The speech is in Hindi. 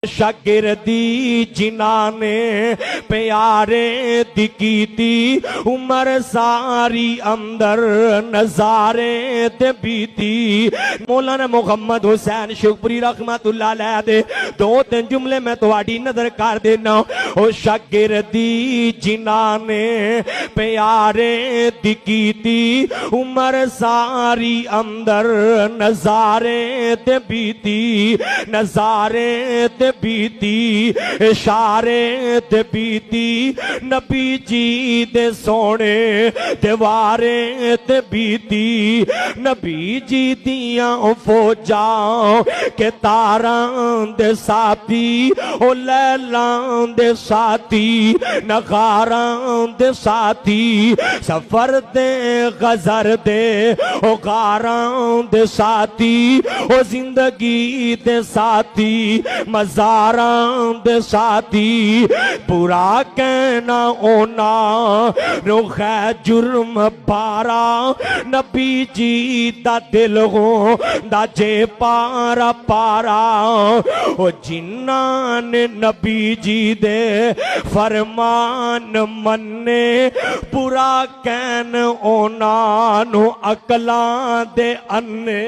शागिर्दी जिन्हां ने प्यारे दी कीती उमर सारी अंदर नजारे ते बीती। मौलाना मुहम्मद हुसैन शुकपुरी रहमतुल्लाह अलैह दे दो तीन जुमले मैं तुहाडी नजर कर देना। ओ शागिर्दी जिन्हां ने प्यारे दी कीती उमर सारी अंदर नजारे ते बीती, नजारे ते बीती, इशारे ते बीती, नबी जी दे सोने दीवारे ते बीती। नबी जी दियां फौजां के तारां दे साथी, ओ लैलां दे साथी, नगारां दे साथी, सफर दे गजर दे ओ गारां दे साथी, ओ जिंदगी दे साथी, मजारां दे साथी। बुरा कहना ओना रुख है जुर्म बारा, नबी जी दा दिल हो दा जे पारा पारा। ओ जिन्हां ने नबी जी दे फरमान मन्ने, बुरा कहन ओना नु अकलां दे अन्ने।